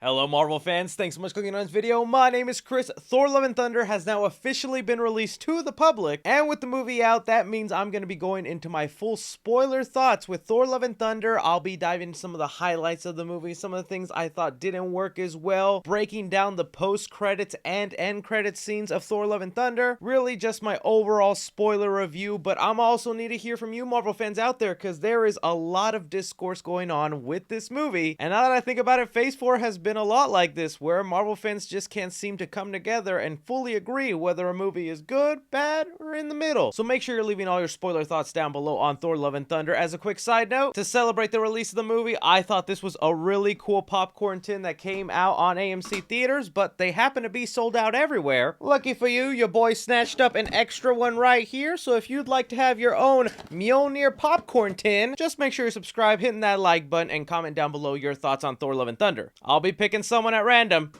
Hello Marvel fans, thanks so much for clicking on this video. My name is Chris. Thor Love and Thunder has now officially been released to the public, and with the movie out, that means I'm going to be going into my full spoiler thoughts with Thor Love and Thunder. I'll be diving into some of the highlights of the movie, some of the things I thought didn't work as well, breaking down the post-credits and end-credits scenes of Thor Love and Thunder. Really just my overall spoiler review, but I'm also need to hear from you Marvel fans out there, because there is a lot of discourse going on with this movie, and now that I think about it, Phase 4 has been a lot like this, where Marvel fans just can't seem to come together and fully agree whether a movie is good, bad, or in the middle. So make sure you're leaving all your spoiler thoughts down below on Thor Love and Thunder. As a quick side note, to celebrate the release of the movie, I thought this was a really cool popcorn tin that came out on AMC theaters, but they happen to be sold out everywhere. Lucky for you, your boy snatched up an extra one right here, so if you'd like to have your own Mjolnir popcorn tin, just make sure you subscribe, hitting that like button, and comment down below your thoughts on Thor Love and Thunder. I'll be picking someone at random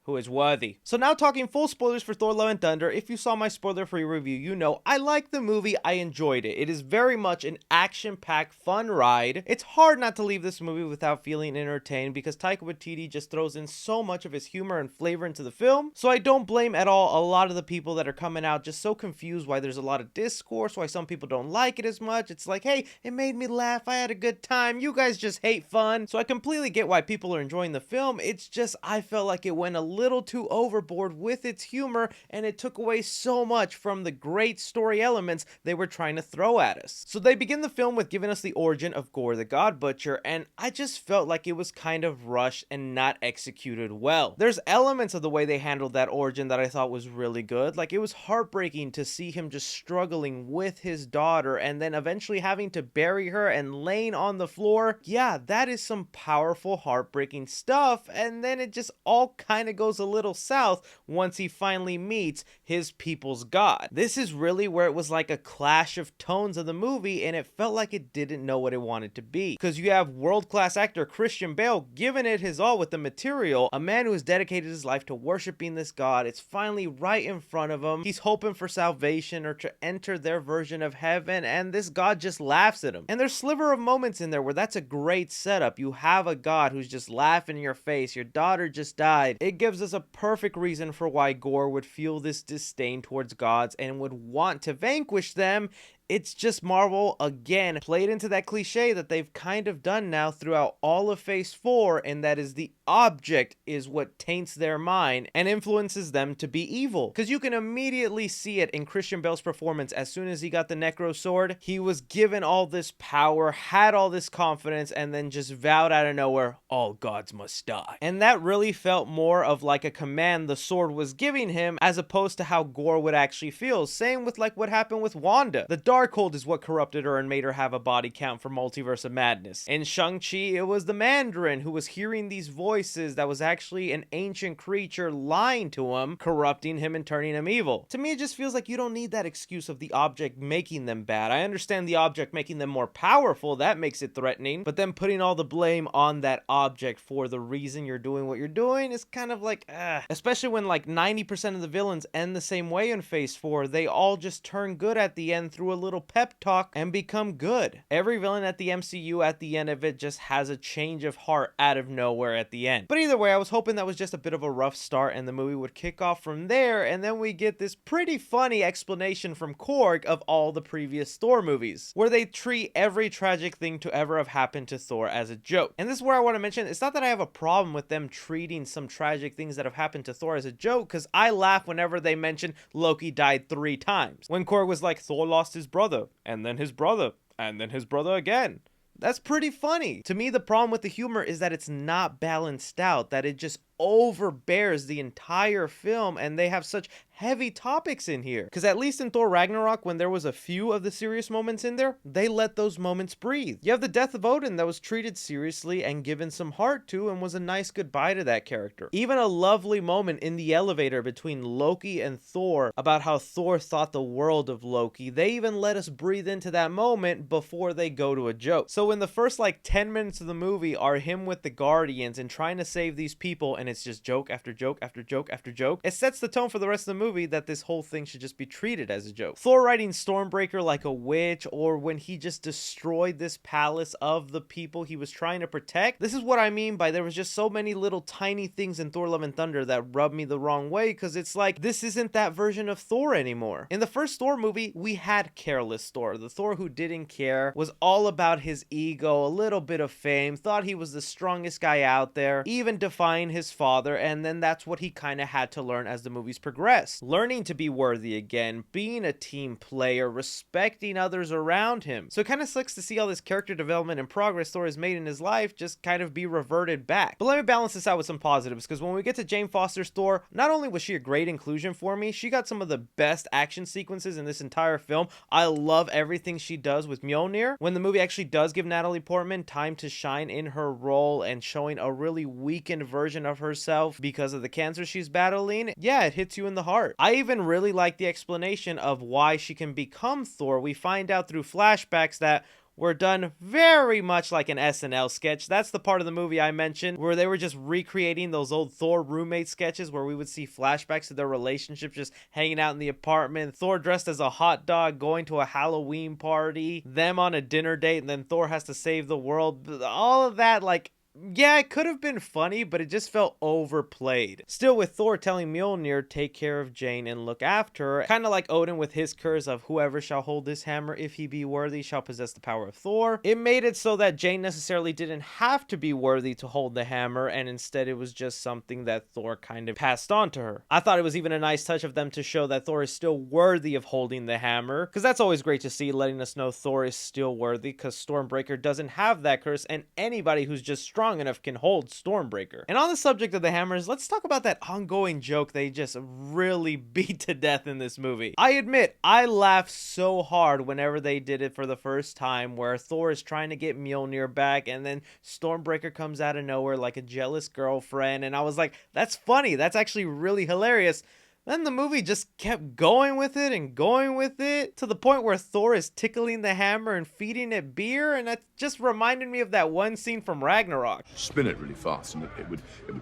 who is worthy. So now talking full spoilers for Thor Love and Thunder, if you saw my spoiler-free review, you know I liked the movie, I enjoyed it. It is very much an action-packed fun ride. It's hard not to leave this movie without feeling entertained because Taika Waititi just throws in so much of his humor and flavor into the film. So I don't blame at all a lot of the people that are coming out just so confused why there's a lot of discourse, why some people don't like it as much. It's like, hey, it made me laugh, I had a good time, you guys just hate fun. So I completely get why people are enjoying the film. It's just I felt like it went a little too overboard with its humor, and it took away so much from the great story elements they were trying to throw at us. So they begin the film with giving us the origin of Gor the God Butcher, and I just felt like it was kind of rushed and not executed well. There's elements of the way they handled that origin that I thought was really good. Like, it was heartbreaking to see him just struggling with his daughter and then eventually having to bury her and laying on the floor. Yeah, that is some powerful, heartbreaking stuff, and then it just all kind of goes a little south once he finally meets his people's god. This is really where it was like a clash of tones of the movie, and it felt like it didn't know what it wanted to be. Because you have world-class actor Christian Bale giving it his all with the material, a man who has dedicated his life to worshiping this god. It's finally right in front of him. He's hoping for salvation or to enter their version of heaven, and this god just laughs at him. And there's sliver of moments in there where that's a great setup. You have a god who's just laughing in your face. Your daughter just died. It gives us a perfect reason for why Gor would feel this disdain towards gods and would want to vanquish them. It's just Marvel, again, played into that cliche that they've kind of done now throughout all of Phase 4, and that is the object is what taints their mind and influences them to be evil. Because you can immediately see it in Christian Bale's performance. As soon as he got the Necro Sword, he was given all this power, had all this confidence, and then just vowed out of nowhere, all gods must die. And that really felt more of like a command the sword was giving him, as opposed to how Gor would actually feel. Same with like what happened with Wanda. The Darkhold is what corrupted her and made her have a body count for Multiverse of Madness. In Shang-Chi, it was the Mandarin who was hearing these voices that was actually an ancient creature lying to him, corrupting him and turning him evil. To me, it just feels like you don't need that excuse of the object making them bad. I understand the object making them more powerful, that makes it threatening, but then putting all the blame on that object for the reason you're doing what you're doing is kind of like, especially when like 90% of the villains end the same way in Phase 4. They all just turn good at the end through a little pep talk and become good. Every villain at the MCU at the end of it just has a change of heart out of nowhere at the end. But either way, I was hoping that was just a bit of a rough start and the movie would kick off from there, and then we get this pretty funny explanation from Korg of all the previous Thor movies, where they treat every tragic thing to ever have happened to Thor as a joke. And this is where I want to mention, it's not that I have a problem with them treating some tragic things that have happened to Thor as a joke, because I laugh whenever they mention Loki died 3 times. When Korg was like, Thor lost his brother, and then his brother, and then his brother again. That's pretty funny. To me, the problem with the humor is that it's not balanced out, that it just overbears the entire film, and they have such heavy topics in here. Because at least in Thor Ragnarok, when there was a few of the serious moments in there, they let those moments breathe. You have the death of Odin that was treated seriously and given some heart to, and was a nice goodbye to that character. Even a lovely moment in the elevator between Loki and Thor about how Thor thought the world of Loki. They even let us breathe into that moment before they go to a joke. So in the first like 10 minutes of the movie are him with the Guardians and trying to save these people, and and it's just joke after joke after joke after joke. It sets the tone for the rest of the movie that this whole thing should just be treated as a joke. Thor riding Stormbreaker like a witch, or when he just destroyed this palace of the people he was trying to protect. This is what I mean by there was just so many little tiny things in Thor Love and Thunder that rubbed me the wrong way, because it's like, this isn't that version of Thor anymore. In the first Thor movie, we had careless Thor. The Thor who didn't care, was all about his ego, a little bit of fame, thought he was the strongest guy out there, even defying his father, and then that's what he kind of had to learn as the movies progressed. Learning to be worthy again, being a team player, respecting others around him. So it kind of sucks to see all this character development and progress Thor has made in his life just kind of be reverted back. But let me balance this out with some positives, because when we get to Jane Foster's Thor, not only was she a great inclusion for me, she got some of the best action sequences in this entire film. I love everything she does with Mjolnir. When the movie actually does give Natalie Portman time to shine in her role and showing a really weakened version of herself because of the cancer she's battling, yeah, it hits you in the heart. I even really like the explanation of why she can become Thor. We find out through flashbacks that were done very much like an SNL sketch. That's the part of the movie I mentioned where they were just recreating those old Thor roommate sketches where we would see flashbacks of their relationship just hanging out in the apartment, Thor dressed as a hot dog going to a Halloween party, them on a dinner date, and then Thor has to save the world. All of that, like, yeah, it could have been funny, but it just felt overplayed. Still, with Thor telling Mjolnir, take care of Jane and look after her, kind of like Odin with his curse of whoever shall hold this hammer, if he be worthy, shall possess the power of Thor. It made it so that Jane necessarily didn't have to be worthy to hold the hammer, and instead it was just something that Thor kind of passed on to her. I thought it was even a nice touch of them to show that Thor is still worthy of holding the hammer, because that's always great to see, letting us know Thor is still worthy, because Stormbreaker doesn't have that curse, and anybody who's just strong enough can hold Stormbreaker. And on the subject of the hammers, let's talk about that ongoing joke they just really beat to death in this movie. I admit, I laughed so hard whenever they did it for the first time, where Thor is trying to get Mjolnir back, and then Stormbreaker comes out of nowhere like a jealous girlfriend, and I was like, that's funny, that's actually really hilarious. Then the movie just kept going with it and going with it to the point where Thor is tickling the hammer and feeding it beer, and that just reminded me of that one scene from Ragnarok. Spin it really fast and it would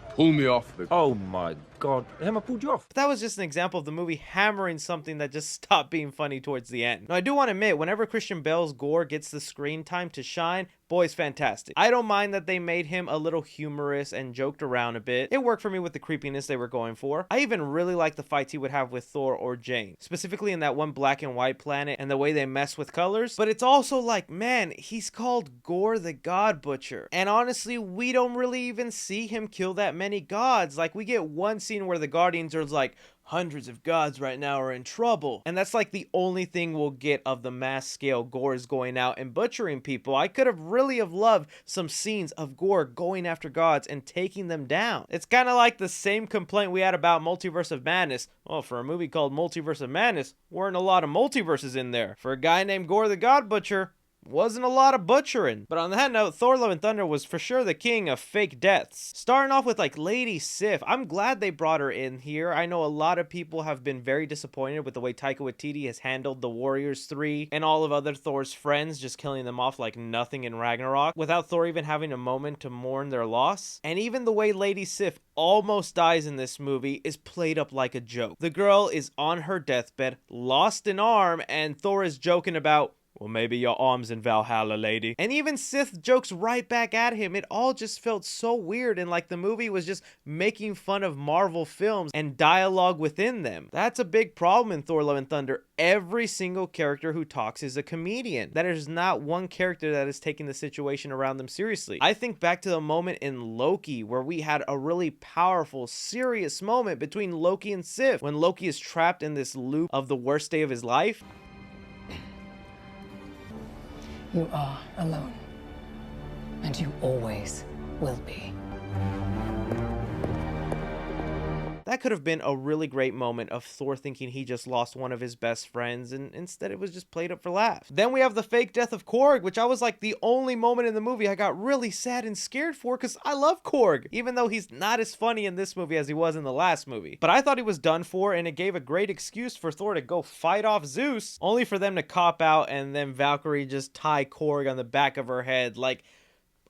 pull me off the... Oh my god, the hammer pulled you off. But that was just an example of the movie hammering something that just stopped being funny towards the end. Now I do want to admit, whenever Christian Bale's Gor gets the screen time to shine, boy's fantastic. I don't mind that they made him a little humorous and joked around a bit. It worked for me with the creepiness they were going for. I even really like the fights he would have with Thor or Jane, specifically in that one black and white planet and the way they mess with colors. But it's also like, man, he's called Gor the God Butcher, and honestly, we don't really even see him kill that many gods. Like, we get one scene where the Guardians are like, hundreds of gods right now are in trouble, and that's like the only thing we'll get of the mass scale Gor is going out and butchering people. I could have really loved some scenes of Gor going after gods and taking them down. It's kind of like the same complaint we had about Multiverse of Madness. Well, for a movie called Multiverse of Madness, weren't a lot of multiverses in there. For a guy named Gor the God Butcher, wasn't a lot of butchering. But on that note, Thor Love and Thunder was for sure the king of fake deaths. Starting off with like Lady Sif, I'm glad they brought her in here. I know a lot of people have been very disappointed with the way Taika Waititi has handled the Warriors 3 and all of other Thor's friends, just killing them off like nothing in Ragnarok, without Thor even having a moment to mourn their loss. And even the way Lady Sif almost dies in this movie is played up like a joke. The girl is on her deathbed, lost an arm, and Thor is joking about, well, maybe your arm's in Valhalla, lady. And even Sith jokes right back at him. It all just felt so weird, and like the movie was just making fun of Marvel films and dialogue within them. That's a big problem in Thor Love and Thunder. Every single character who talks is a comedian. That is not one character that is taking the situation around them seriously. I think back to the moment in Loki where we had a really powerful, serious moment between Loki and Sif, when Loki is trapped in this loop of the worst day of his life. You are alone, and you always will be. That could have been a really great moment of Thor thinking he just lost one of his best friends, and instead it was just played up for laughs. Then we have the fake death of Korg, which I was like the only moment in the movie I got really sad and scared for, because I love Korg, even though he's not as funny in this movie as he was in the last movie. But I thought he was done for, and it gave a great excuse for Thor to go fight off Zeus, only for them to cop out and then Valkyrie just tie Korg on the back of her head. Like,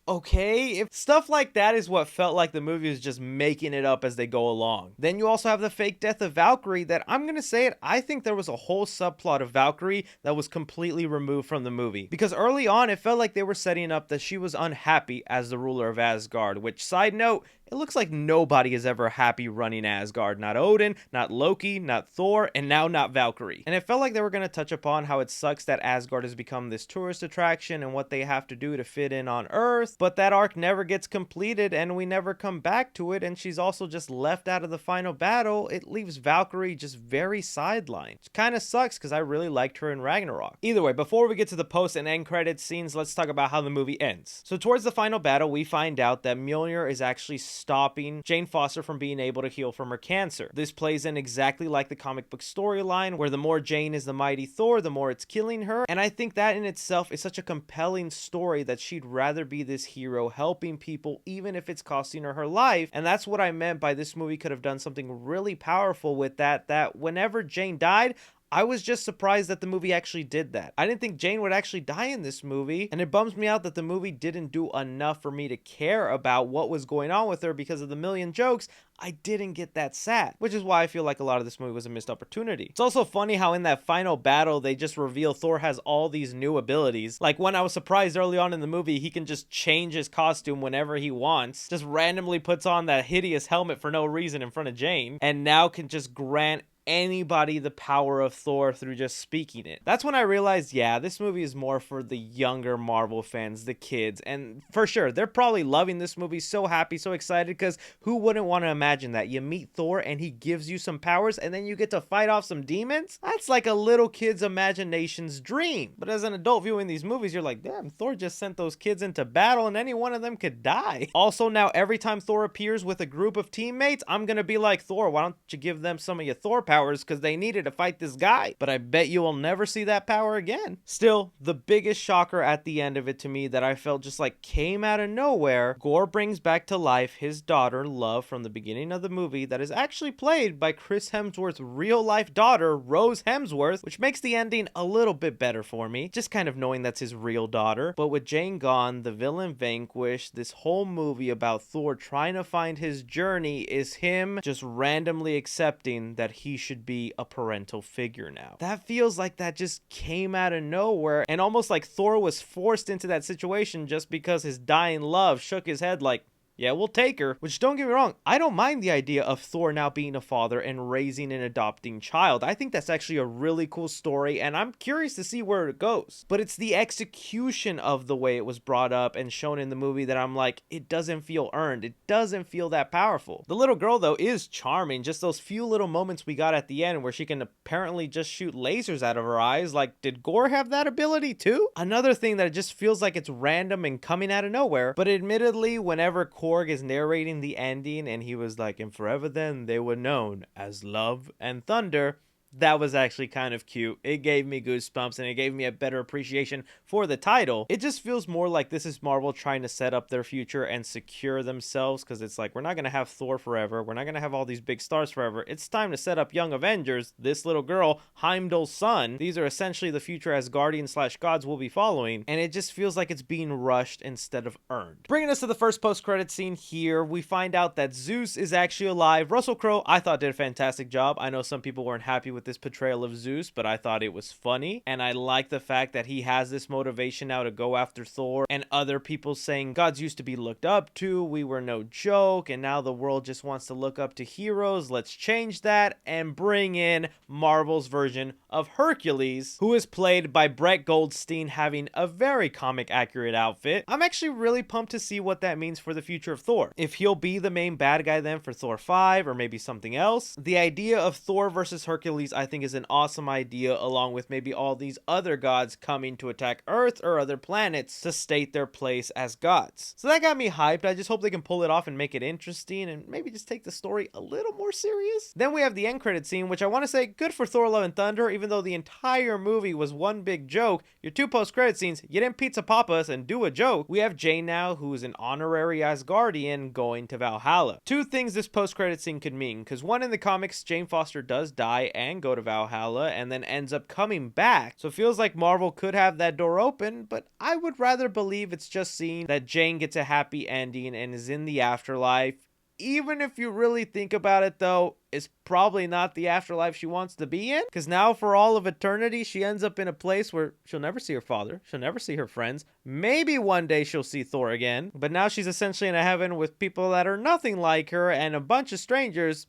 okay, if stuff like that is what felt like the movie was just making it up as they go along. Then you also have the fake death of Valkyrie that, I'm gonna say it, I think there was a whole subplot of Valkyrie that was completely removed from the movie. Because early on, it felt like they were setting up that she was unhappy as the ruler of Asgard, which, side note, it looks like nobody is ever happy running Asgard. Not Odin, not Loki, not Thor, and now not Valkyrie. And it felt like they were going to touch upon how it sucks that Asgard has become this tourist attraction and what they have to do to fit in on Earth. But that arc never gets completed and we never come back to it. And she's also just left out of the final battle. It leaves Valkyrie just very sidelined. Which kind of sucks because I really liked her in Ragnarok. Either way, before we get to the post and end credits scenes, let's talk about how the movie ends. So towards the final battle, we find out that Mjolnir is actually stopping Jane Foster from being able to heal from her cancer. This plays in exactly like the comic book storyline, where the more Jane is the mighty Thor, the more it's killing her. And I think that in itself is such a compelling story that she'd rather be this hero helping people, even if it's costing her her life. And that's what I meant by this movie could have done something really powerful with that whenever Jane died, I was just surprised that the movie actually did that. I didn't think Jane would actually die in this movie, and it bums me out that the movie didn't do enough for me to care about what was going on with her because of the million jokes. I didn't get that sad, which is why I feel like a lot of this movie was a missed opportunity. It's also funny how in that final battle, they just reveal Thor has all these new abilities. Like when I was surprised early on in the movie, he can just change his costume whenever he wants, just randomly puts on that hideous helmet for no reason in front of Jane, and now can just grant anybody the power of Thor through just speaking it. That's when I realized, yeah, this movie is more for the younger Marvel fans, the kids, and for sure, they're probably loving this movie, so happy, so excited, because who wouldn't want to imagine that? You meet Thor and he gives you some powers and then you get to fight off some demons? That's like a little kid's imagination's dream. But as an adult viewing these movies, you're like, damn, Thor just sent those kids into battle and any one of them could die. Also, now every time Thor appears with a group of teammates, I'm gonna be like, Thor, why don't you give them some of your Thor powers, because they needed to fight this guy. But I bet you will never see that power again. Still, the biggest shocker at the end of it to me that I felt just like came out of nowhere, Gor brings back to life his daughter, Love, from the beginning of the movie that is actually played by Chris Hemsworth's real life daughter, Rose Hemsworth, which makes the ending a little bit better for me, just kind of knowing that's his real daughter. But with Jane gone, the villain vanquished, this whole movie about Thor trying to find his journey is him just randomly accepting that he should be a parental figure now. That feels like that just came out of nowhere, and almost like Thor was forced into that situation just because his dying love shook his head like, yeah, we'll take her. Which, don't get me wrong, I don't mind the idea of Thor now being a father and raising and adopting child. I think that's actually a really cool story, and I'm curious to see where it goes. But it's the execution of the way it was brought up and shown in the movie that I'm like, it doesn't feel earned. It doesn't feel that powerful. The little girl, though, is charming. Just those few little moments we got at the end where she can apparently just shoot lasers out of her eyes. Like, did Gor have that ability too? Another thing that it just feels like it's random and coming out of nowhere. But admittedly, whenever Korg is narrating the ending and he was like, and forever then they were known as Love and Thunder, that was actually kind of cute. It gave me goosebumps and it gave me a better appreciation for the title. It just feels more like this is Marvel trying to set up their future and secure themselves, because it's like, we're not going to have Thor forever. We're not going to have all these big stars forever. It's time to set up Young Avengers, this little girl, Heimdall's son. These are essentially the future Asgardians/gods we'll be following, and it just feels like it's being rushed instead of earned. Bringing us to the first post-credit scene here, we find out that Zeus is actually alive. Russell Crowe, I thought, did a fantastic job. I know some people weren't happy with this portrayal of Zeus, but I thought it was funny, and I like the fact that he has this motivation now to go after Thor, and other people saying gods used to be looked up to, we were no joke, and now the world just wants to look up to heroes. Let's change that and bring in Marvel's version of Hercules, who is played by Brett Goldstein, having a very comic accurate outfit. I'm actually really pumped to see what that means for the future of Thor. If he'll be the main bad guy then for Thor 5, or maybe something else. The idea of Thor versus Hercules I think is an awesome idea, along with maybe all these other gods coming to attack Earth or other planets to state their place as gods. So that got me hyped. I just hope they can pull it off and make it interesting and maybe just take the story a little more serious. Then we have the end credit scene, which I want to say good for Thor Love and Thunder, even though the entire movie was one big joke. Your two post-credit scenes, you didn't pizza pop us and do a joke. We have Jane now, who is an honorary Asgardian, going to Valhalla. Two things this post-credit scene could mean, because one, in the comics, Jane Foster does die and and go to Valhalla and then ends up coming back. So it feels like Marvel could have that door open, but I would rather believe it's just seeing that Jane gets a happy ending and is in the afterlife. Even if you really think about it though, it's probably not the afterlife she wants to be in, because now for all of eternity she ends up in a place where she'll never see her father, she'll never see her friends, maybe one day she'll see Thor again, but now she's essentially in a heaven with people that are nothing like her and a bunch of strangers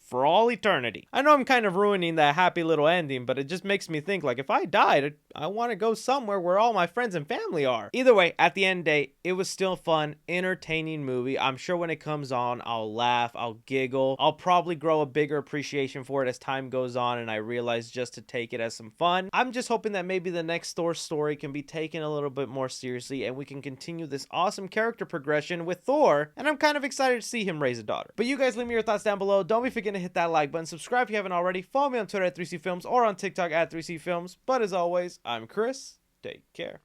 for all eternity. I know I'm kind of ruining that happy little ending, but it just makes me think, like, if I died, I want to go somewhere where all my friends and family are. Either way, at the end of the day, it was still fun, entertaining movie. I'm sure when it comes on, I'll laugh, I'll giggle. I'll probably grow a bigger appreciation for it as time goes on and I realize just to take it as some fun. I'm just hoping that maybe the next Thor story can be taken a little bit more seriously and we can continue this awesome character progression with Thor, and I'm kind of excited to see him raise a daughter. But you guys leave me your thoughts down below. Don't be forgetting to hit that like button, subscribe if you haven't already, follow me on Twitter at 3C Films or on TikTok at 3C Films. But as always, I'm Chris. Take care.